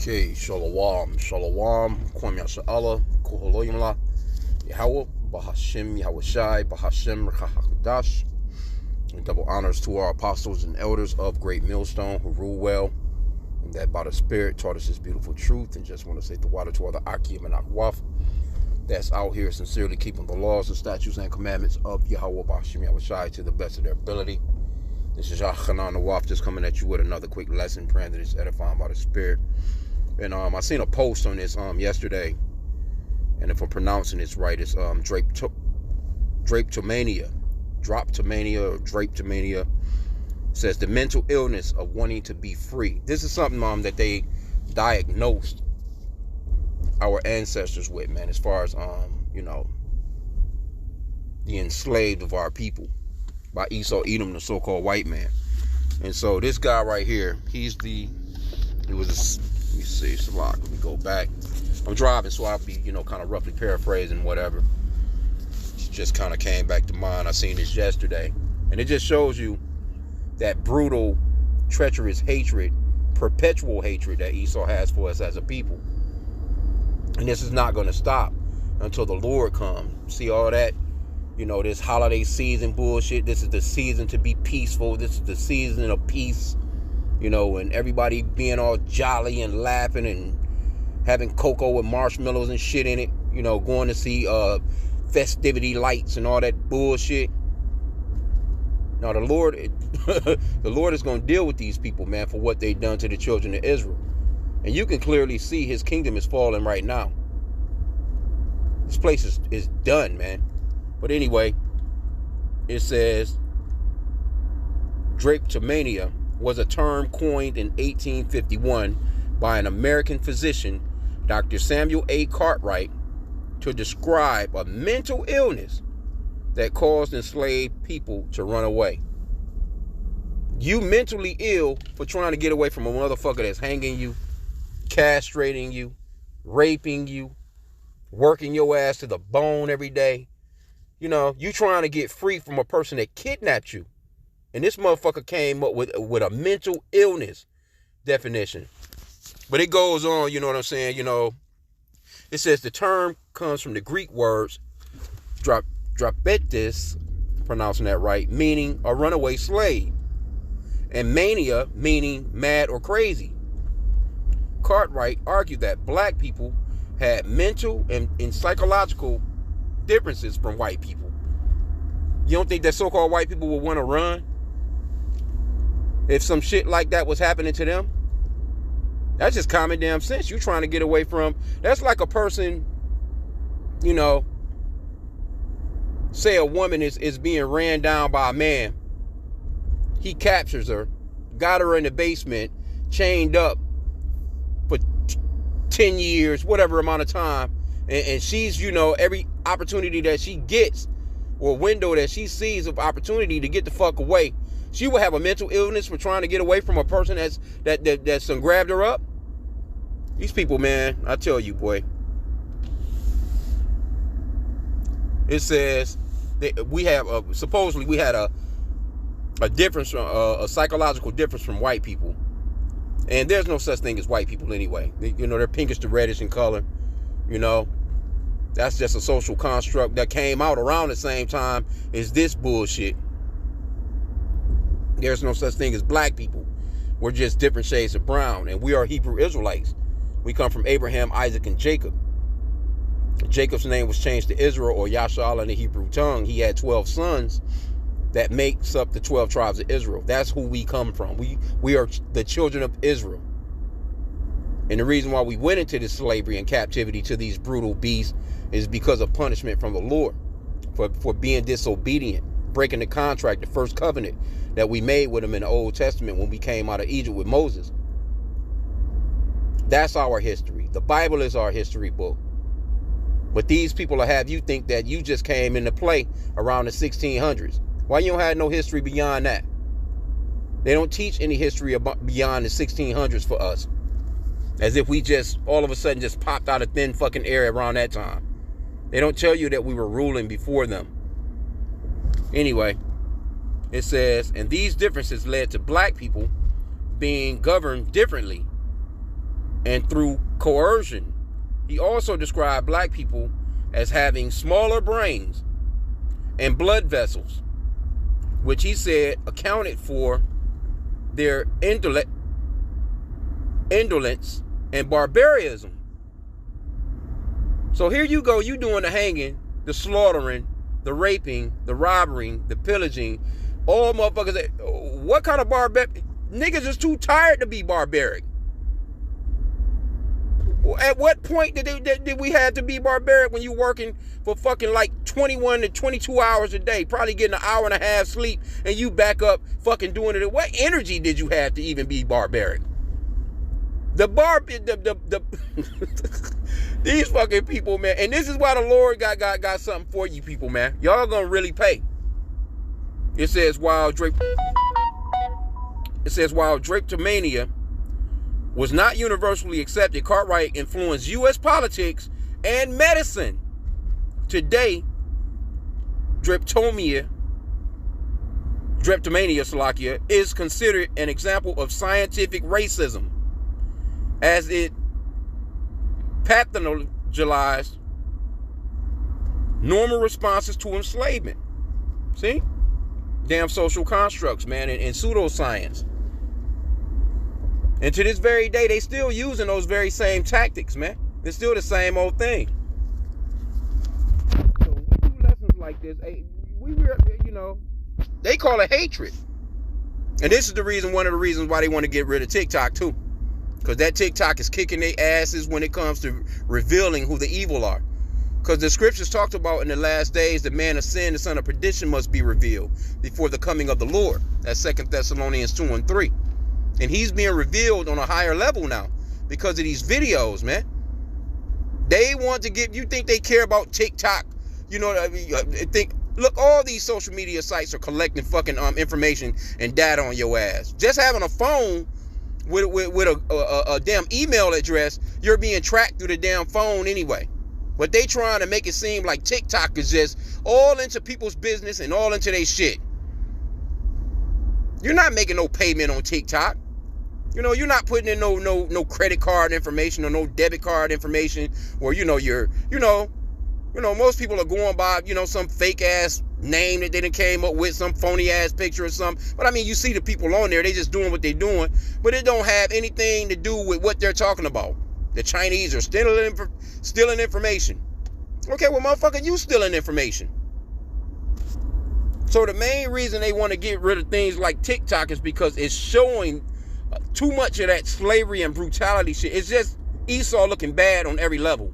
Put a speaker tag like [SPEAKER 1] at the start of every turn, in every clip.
[SPEAKER 1] Okay, Shalom, Shalom, Kwam Yasha'Allah, Kuhaloyimla, Yahweh, Bahashim, Yahushai, Bahashim, Rahakadash. Double honors to our apostles and elders of Great Millstone who rule well, and that by the Spirit taught us this beautiful truth. And just want to say the water to all the H.I.M and Akwaf that's out here sincerely keeping the laws, the statutes, and commandments of Yahweh, Bahashim, Yahushai to the best of their ability. This is Yachanan Nawaf just coming at you with another quick lesson, praying that it's edifying by the Spirit. And I seen a post on this yesterday, and if I'm pronouncing this right, it's Drapetomania, or Drapetomania. It says the mental illness of wanting to be free. This is something that they diagnosed our ancestors with, man, as far as the enslaved of our people by H.I.M, the so-called white man. And so this guy right here, let me see, Salak, let me go back. I'm driving, so I'll be, kind of roughly paraphrasing whatever. It just kind of came back to mind. I seen this yesterday. And it just shows you that brutal, treacherous hatred, perpetual hatred that Esau has for us as a people. And this is not going to stop until the Lord comes. See all that, this holiday season bullshit. This is the season to be peaceful. This is the season of peace. And everybody being all jolly and laughing and having cocoa with marshmallows and shit in it, going to see festivity lights and all that bullshit. Now the Lord is going to deal with these people, man, for what they've done to the children of Israel. And you can clearly see his kingdom is falling right now. This place is done, man. But anyway, it says Drapetomania was a term coined in 1851 by an American physician, Dr. Samuel A. Cartwright, to describe a mental illness that caused enslaved people to run away. You mentally ill for trying to get away from a motherfucker that's hanging you, castrating you, raping you, working your ass to the bone every day. You trying to get free from a person that kidnapped you. And this motherfucker came up with a mental illness definition. But it goes on, you know what I'm saying? It says the term comes from the Greek words drapetes, pronouncing that right, meaning a runaway slave. And mania, meaning mad or crazy. Cartwright argued that black people had mental and psychological differences from white people. You don't think that so-called white people would want to run if some shit like that was happening to them? That's just common damn sense. You trying to get away from. That's like a person, say a woman is being ran down by a man. He captures her, got her in the basement, chained up for 10 years, whatever amount of time. And she's, every opportunity that she gets or window that she sees of opportunity to get the fuck away, she will have a mental illness for trying to get away from a person that's grabbed her up. These people, man, I tell you, boy. It says that we have supposedly we had a difference, a psychological difference from white people, and there's no such thing as white people anyway. They're pinkish to reddish in color. That's just a social construct that came out around the same time as this bullshit. There's no such thing as black people. We're just different shades of brown. And we are Hebrew Israelites. We come from Abraham, Isaac, and Jacob. Jacob's name was changed to Israel, or Yasha'Allah in the Hebrew tongue. He had 12 sons that makes up the 12 tribes of Israel. That's who we come from. We are the children of Israel. And the reason why we went into this slavery and captivity to these brutal beasts is because of punishment from the Lord for being disobedient, breaking the contract, the first covenant that we made with him in the Old Testament when we came out of Egypt with Moses. That's our history. The Bible is our history book. But these people will have you think that you just came into play around the 1600s. Why you don't have no history beyond that? They don't teach any history beyond the 1600s for us. As if we just all of a sudden just popped out of thin fucking air around that time. They don't tell you that we were ruling before them. Anyway, it says, and these differences led to black people being governed differently and through coercion. He also described black people as having smaller brains and blood vessels, which he said accounted for their indolence and barbarism. So here you go, you doing the hanging, the slaughtering, the raping, the robbing, the pillaging, all motherfuckers. What kind of niggas is too tired to be barbaric. At what point did we have to be barbaric when you working for fucking like 21 to 22 hours a day, probably getting an hour and a half sleep, and you back up fucking doing it? What energy did you have to even be barbaric? These fucking people, man. And this is why the Lord got something for you people, man. Y'all gonna really pay. It says while Drapetomania was not universally accepted, Cartwright influenced U.S. politics and medicine. Today, Drapetomania, Slovakia, is considered an example of scientific racism, as it pathologized normal responses to enslavement. See? Damn social constructs, man, and pseudoscience. And to this very day, they still using those very same tactics, man. It's still the same old thing. So we do lessons like this. They call it hatred. And this is one of the reasons why they want to get rid of TikTok too. Because that TikTok is kicking their asses when it comes to revealing who the evil are. Because the scriptures talked about in the last days, the man of sin, the son of perdition must be revealed before the coming of the Lord. That's 2 Thessalonians 2:3. And he's being revealed on a higher level now because of these videos, man. They want to you think they care about TikTok? You know, look, all these social media sites are collecting fucking information and data on your ass. Just having a phone with a damn email address, you're being tracked through the damn phone anyway. But they trying to make it seem like TikTok is just all into people's business and all into their shit. You're not making no payment on TikTok. You know, you're not putting in no credit card information or no debit card information, or most people are going by, some fake ass name that they done came up with, some phony ass picture or something. But I mean, you see the people on there, they just doing what they're doing, but it don't have anything to do with what they're talking about. The Chinese are stealing information. Okay, well, motherfucker, you stealing information. So the main reason they want to get rid of things like TikTok is because it's showing too much of that slavery and brutality shit. It's just Esau looking bad on every level.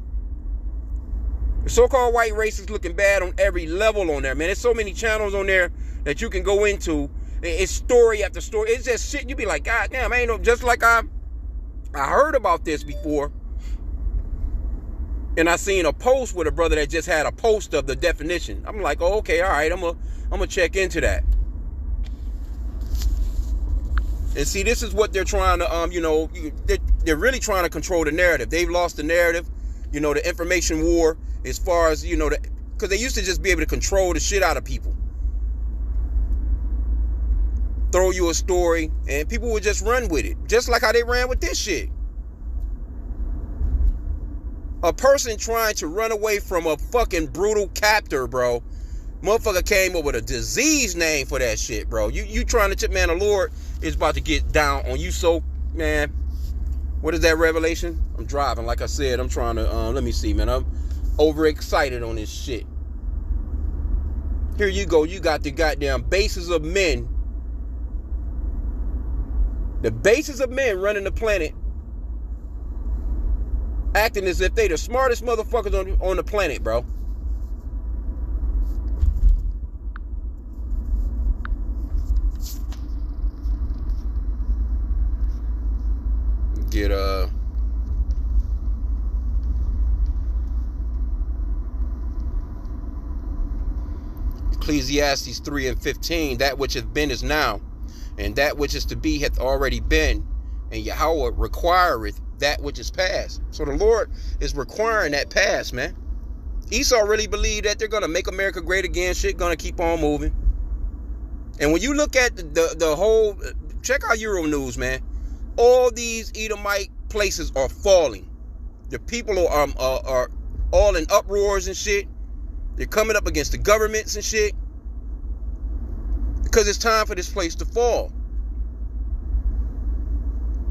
[SPEAKER 1] The so-called white race is looking bad on every level on there, man. There's so many channels on there that you can go into. It's story after story. It's just shit. You be like, God damn, I ain't no, just like I heard about this before. And I seen a post with a brother that just had a post of the definition. I'm like, oh, okay, all right, I'm gonna check into that. And see, this is what they're trying to, they're really trying to control the narrative. They've lost the narrative, the information war, as far as, because they used to just be able to control the shit out of people. Throw you a story, and people would just run with it. Just like how they ran with this shit. A person trying to run away from a fucking brutal captor, bro. Motherfucker came up with a disease name for that shit, bro. You trying to tip, man, the Lord is about to get down on you. So, man, what is that revelation? I'm driving, like I said. I'm trying to, let me see, man. I'm overexcited on this shit. Here you go. You got the goddamn bases of men. The bases of men running the planet, acting as if they the smartest motherfuckers on the planet, bro. Get Ecclesiastes 3:15. That which hath been is now, and that which is to be hath already been, and Yahweh requireth that which is past. So the Lord is requiring that past, man. Esau really believed that they're gonna make America great again. Shit gonna keep on moving. And when you look at the whole, check out Euro News, man. All these Edomite places are falling. The people are all in uproars and shit. They're coming up against the governments and shit. Because it's time for this place to fall.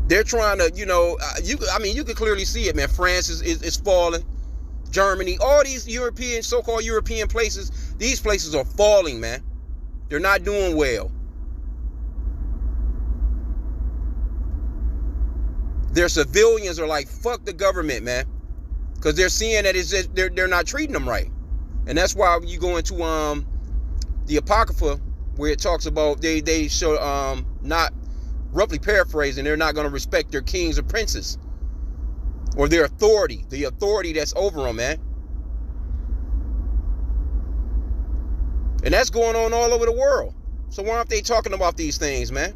[SPEAKER 1] They're trying to, you know, you can clearly see it, man. France is falling. Germany, all these European, so-called European places, these places are falling, man. They're not doing well. Their civilians are like, fuck the government, man. Because they're seeing that it's just, they're not treating them right. And that's why you go into the Apocrypha, where it talks about they show, not, roughly paraphrasing, they're not going to respect their kings or princes. Or their authority, the authority that's over them, man. And that's going on all over the world. So why aren't they talking about these things, man?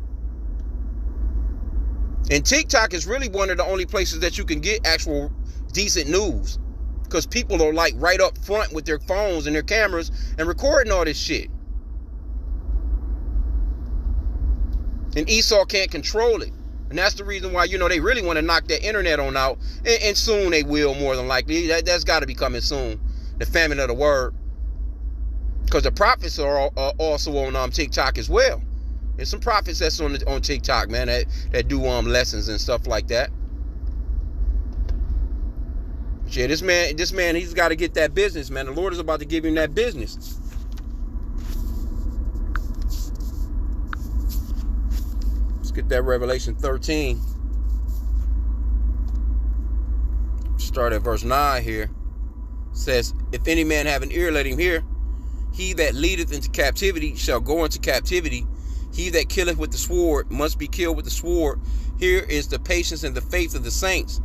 [SPEAKER 1] And TikTok is really one of the only places that you can get actual decent news. Because people are like right up front with their phones and their cameras and recording all this shit. And Esau can't control it. And that's the reason why, you know, they really want to knock that internet on out. And soon they will, more than likely. That's got to be coming soon. The famine of the word. Because the prophets are also on TikTok as well. There's some prophets that's on TikTok, man, that do lessons and stuff like that. But yeah, this man, he's got to get that business, man. The Lord is about to give him that business. Get that Revelation 13. Start at verse 9 here. It says, if any man have an ear, let him hear. He that leadeth into captivity shall go into captivity. He that killeth with the sword must be killed with the sword. Here is the patience and the faith of the saints.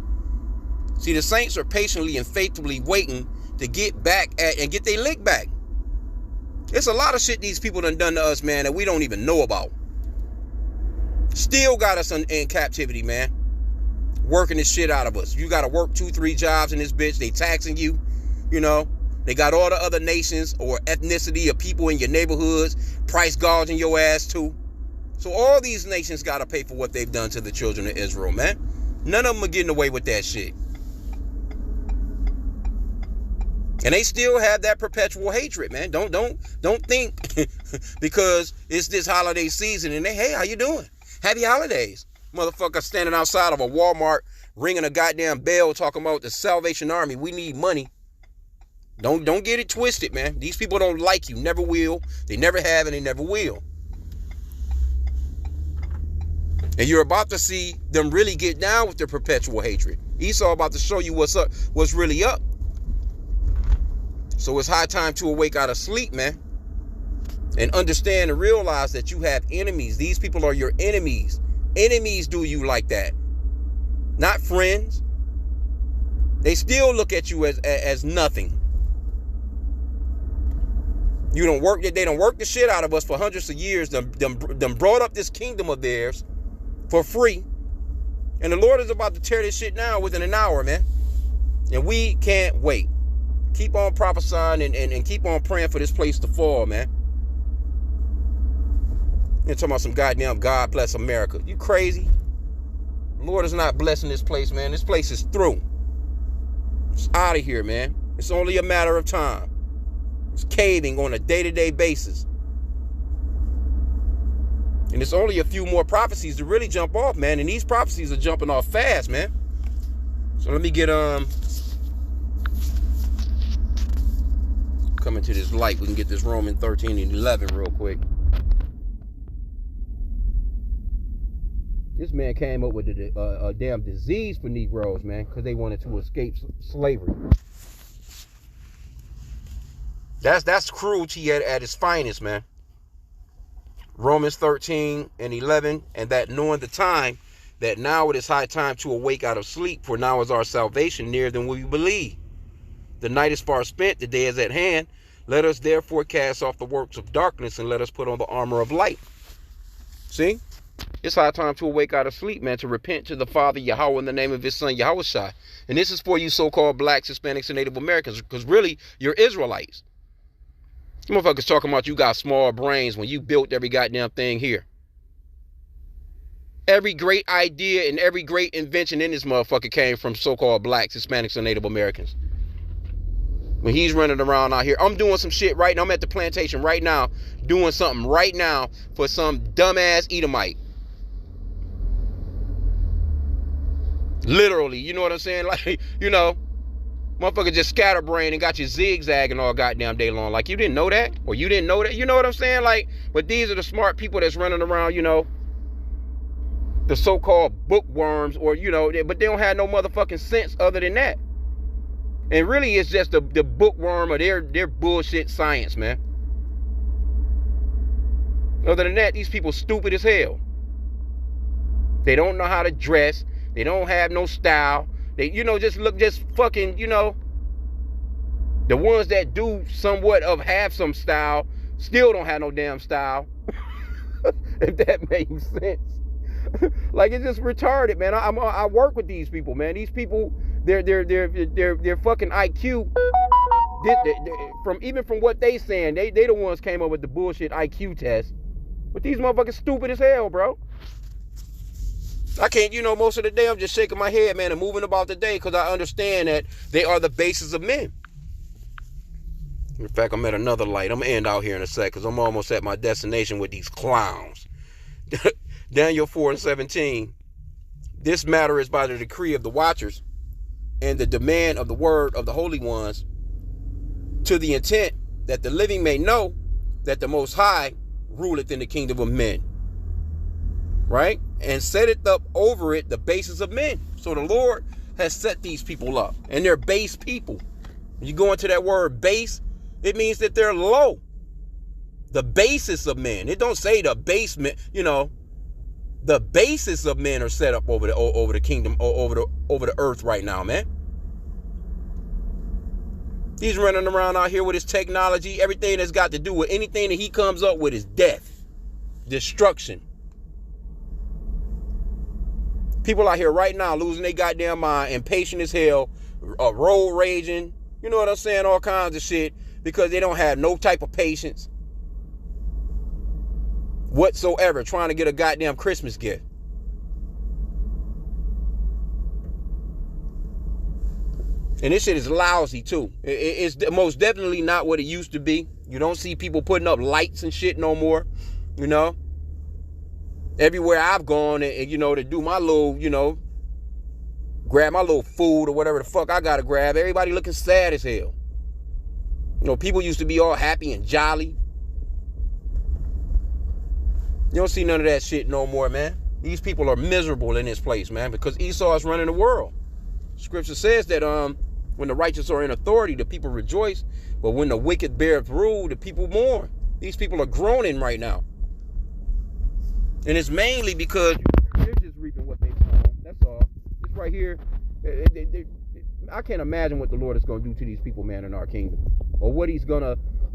[SPEAKER 1] See, the saints are patiently and faithfully waiting to get back at and get their lick back. It's a lot of shit these people done to us, man, that we don't even know about. Still got us in captivity, man. Working the shit out of us. You got to work 2-3 jobs in this bitch. They taxing you, you know. They got all the other nations or ethnicity of people in your neighborhoods price gouging your ass too. So all these nations got to pay for what they've done to the children of Israel, man. None of them are getting away with that shit. And they still have that perpetual hatred, man. Don't think because it's this holiday season and they, hey, how you doing? Happy holidays. Motherfucker standing outside of a Walmart ringing a goddamn bell talking about the Salvation Army. We need money. Don't get it twisted, man. These people don't like you. Never will. They never have and they never will. And you're about to see them really get down with their perpetual hatred. Esau about to show you what's up, what's really up. So it's high time to awake out of sleep, man. And understand and realize that you have enemies. These people are your enemies. Enemies do you like that. Not friends. They still look at you as nothing. You don't work that they don't work the shit out of us for hundreds of years. Them brought up this kingdom of theirs for free. And the Lord is about to tear this shit down within an hour, man. And we can't wait. Keep on prophesying and keep on praying for this place to fall, man. You're talking about some goddamn God bless America. You crazy? The Lord is not blessing this place, man. This place is through. It's out of here, man. It's only a matter of time. It's caving on a day-to-day basis. And it's only a few more prophecies to really jump off, man. And these prophecies are jumping off fast, man. So let me get coming to this light. We can get this Romans 13 and 11 real quick. This man came up with a damn disease for Negroes, man, because they wanted to escape slavery. That's cruelty at its finest, man. Romans 13 and 11, and that knowing the time, that now it is high time to awake out of sleep, for now is our salvation nearer than we believe. The night is far spent, the day is at hand. Let us therefore cast off the works of darkness, and let us put on the armor of light. See? It's high time to awake out of sleep, man, to repent to the Father Yahweh in the name of his son Yahushua. And this is for you so-called blacks, Hispanics, and Native Americans, because really, you're Israelites. You motherfuckers talking about you got small brains when you built every goddamn thing here. Every great idea and every great invention in this motherfucker came from so-called blacks, Hispanics, and Native Americans. When he's running around out here, I'm doing some shit right now. I'm at the plantation right now, doing something right now for some dumbass Edomite. Literally, you know what I'm saying? Like, you know, motherfucker just scatterbrained and got you zigzagging all goddamn day long. Like, you didn't know that? Or you didn't know that? You know what I'm saying? Like, but these are the smart people that's running around, you know, the so-called bookworms, or, you know, but they don't have no motherfucking sense other than that. And really, it's just the bookworm of their bullshit science, man. Other than that, these people stupid as hell. They don't know how to dress. They don't have no style. They, you know, just fucking, you know. The ones that do somewhat of have some style still don't have no damn style. If that makes sense. Like, it's just retarded, man. I work with these people, man. These people, their fucking IQ, from what they saying, they the ones came up with the bullshit IQ test. But these motherfuckers stupid as hell, bro. I can't, you know, most of the day I'm just shaking my head, man, and moving about the day, because I understand that they are the basis of men. In fact, I'm at another light. I'm gonna end out here in a sec, because I'm almost at my destination with these clowns. Daniel 4:17. This matter is by the decree of the watchers and the demand of the word of the holy ones, to the intent that the living may know that the Most High ruleth in the kingdom of men. Right? And setteth up over it the basis of men. So the Lord has set these people up. And they're base people. When you go into that word base, it means that they're low. The basis of men. It don't say the basement, you know. The basis of men are set up over the kingdom, over the earth right now, man. He's running around out here with his technology. Everything that's got to do with anything that he comes up with is death, destruction. People out here right now losing their goddamn mind, impatient as hell, road raging, you know what I'm saying, all kinds of shit, because they don't have no type of patience whatsoever, trying to get a goddamn Christmas gift. And this shit is lousy too. It's most definitely not what it used to be. You don't see people putting up lights and shit no more, you know. Everywhere I've gone and you know, to do my little, you know, grab my little food or whatever the fuck I gotta grab, everybody looking sad as hell. You know, people used to be all happy and jolly. You don't see none of that shit no more, man. These people are miserable in this place, man, because Esau is running the world. Scripture says that when the righteous are in authority, the people rejoice, but when the wicked beareth rule, the people mourn. These people are groaning right now. And it's mainly because they're just reaping what they've sown. That's all. It's right here. I can't imagine what the Lord is going to do to these people, man, in our kingdom. Or what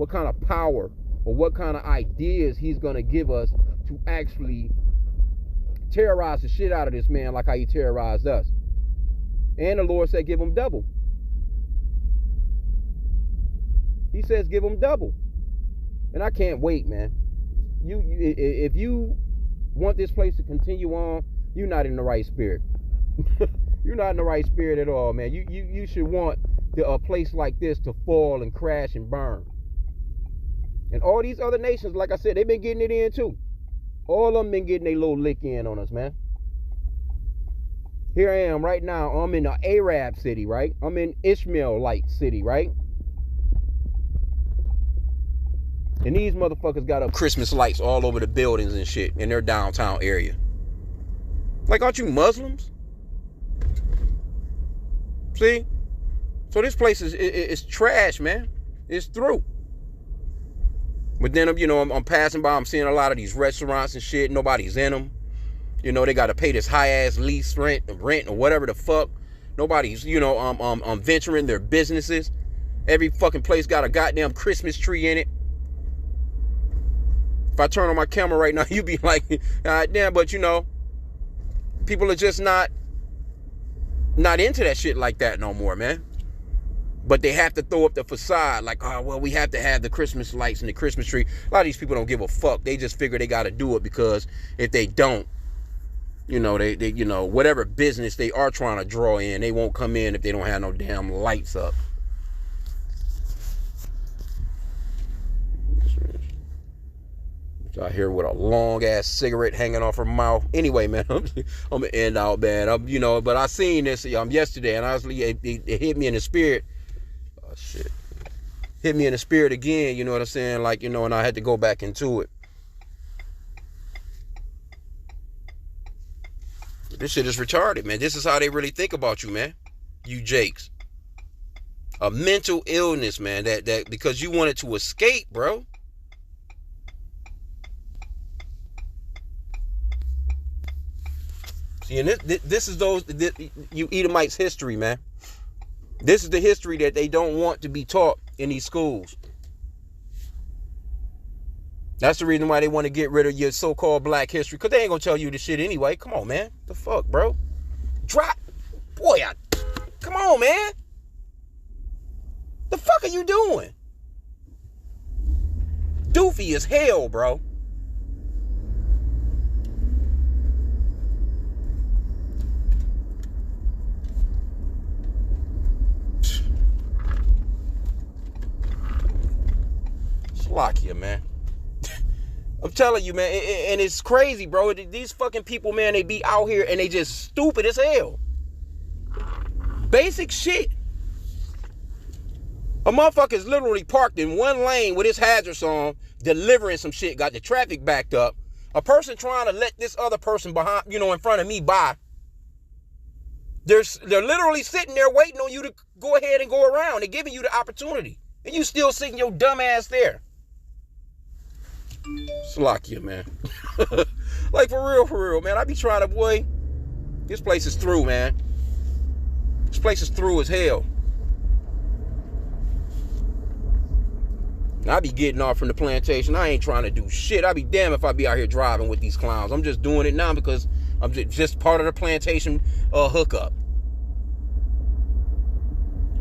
[SPEAKER 1] kind of power or what kind of ideas he's going to give us to actually terrorize the shit out of this man like how he terrorized us. And the Lord said, give him double. He says, give him double. And I can't wait, man. If you want this place to continue on, you're not in the right spirit. You're not in the right spirit at all, man. You should want a place like this to fall and crash and burn. And all these other nations, like I said, they've been getting it in too. All of them been getting their little lick in on us, man. Here I am right now. I'm in an Arab city, right? I'm in Ishmaelite city, right? And these motherfuckers got up Christmas lights all over the buildings and shit in their downtown area. Like, aren't you Muslims? See? So this place is trash, man. It's through. But then, you know, I'm passing by, I'm seeing a lot of these restaurants and shit. Nobody's in them. You know, they got to pay this high-ass lease rent or whatever the fuck. Nobody's, you know, venturing their businesses. Every fucking place got a goddamn Christmas tree in it. If I turn on my camera right now, you'd be like, damn, but you know, people are just not into that shit like that no more, man. But they have to throw up the facade like, oh, well, we have to have the Christmas lights and the Christmas tree. A lot of these people don't give a fuck. They just figure they got to do it because if they don't, You know, they you know, whatever business they are trying to draw in, they won't come in if they don't have no damn lights up. Out here with a long ass cigarette hanging off her mouth. Anyway, man, I'm gonna end out, man. You know, but I seen this yesterday, and honestly, it hit me in the spirit. Oh shit, hit me in the spirit again. You know what I'm saying? Like, you know, and I had to go back into it. This shit is retarded, man. This is how they really think about you, man. You jakes. A mental illness, man. That because you wanted to escape, bro. See, and this is you Edomites' history, man. This is the history that they don't want to be taught in these schools. That's the reason why they want to get rid of your so-called black history, because they ain't gonna tell you the shit anyway. Come on, man. The fuck, bro? Come on, man. The fuck are you doing? Doofy as hell, bro. Slovakia, man. I'm telling you, man, and it's crazy, bro. These fucking people, man, they be out here and they just stupid as hell. Basic shit. A motherfucker is literally parked in one lane with his hazards on, delivering some shit, got the traffic backed up. A person trying to let this other person behind, you know, in front of me by. They're literally sitting there waiting on you to go ahead and go around. They're giving you the opportunity. And you still sitting your dumb ass there. Slovakia, man. Like, for real, man. I be trying to, boy. This place is through, man. This place is through as hell. And I be getting off from the plantation. I ain't trying to do shit. I be damned if I be out here driving with these clowns. I'm just doing it now because I'm just part of the plantation hookup.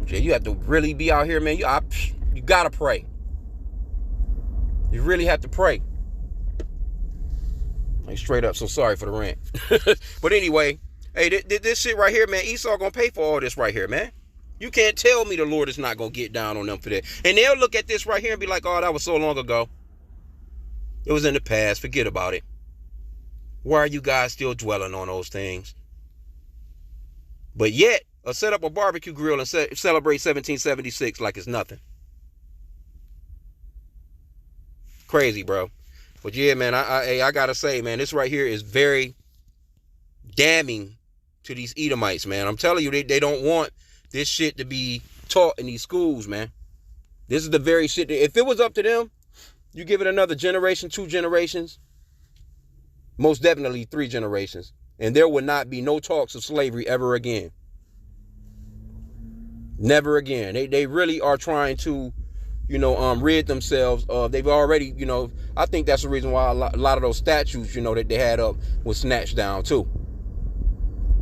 [SPEAKER 1] You have to really be out here, man. You gotta pray. You really have to pray. Like, straight up, so sorry for the rant. But anyway, hey, this shit right here, man, Esau gonna pay for all this right here, man. You can't tell me the Lord is not gonna get down on them for that. And they'll look at this right here and be like, oh, that was so long ago. It was in the past. Forget about it. Why are you guys still dwelling on those things? But yet, set up a barbecue grill and celebrate 1776 like it's nothing. Crazy, bro. But yeah, man, I gotta say, man, this right here is very damning to these Edomites, man. I'm telling you, they don't want this shit to be taught in these schools, man. This is the very shit that, if it was up to them, you give it another generation, 2 generations, most definitely 3 generations, and there would not be no talks of slavery ever again. Never again. They really are trying to, you know, rid themselves of. They've already, you know, I think that's the reason why a lot of those statues, you know, that they had up was snatched down too.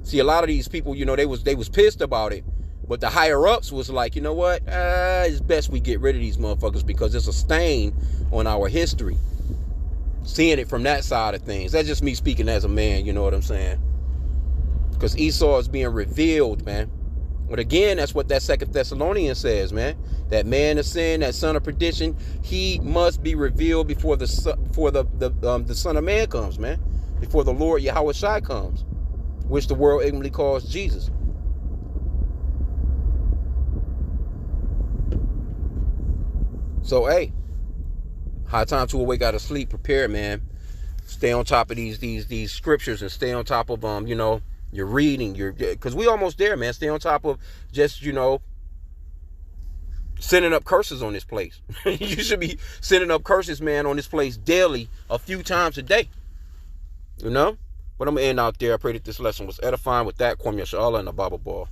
[SPEAKER 1] See, a lot of these people, you know, they was pissed about it, but the higher ups was like, you know what, it's best we get rid of these motherfuckers because it's a stain on our history. Seeing it from that side of things. That's just me speaking as a man, you know what I'm saying? Because Esau is being revealed, man. But again, that's what that 2 Thessalonians says, man. That man of sin, that son of perdition, he must be revealed before the Son of Man comes, man. Before the Lord Yahweh comes, which the world ignorantly calls Jesus. So, hey, high time to awake out of sleep. Prepare, man. Stay on top of these scriptures and stay on top of you know, your reading, because we almost there, man. Stay on top of just, you know, sending up curses on this place. You should be sending up curses, man, on this place daily, a few times a day. You know? But I'm going to end out there. I pray that this lesson was edifying. With that, Kwame Yashala and the Bible Ball.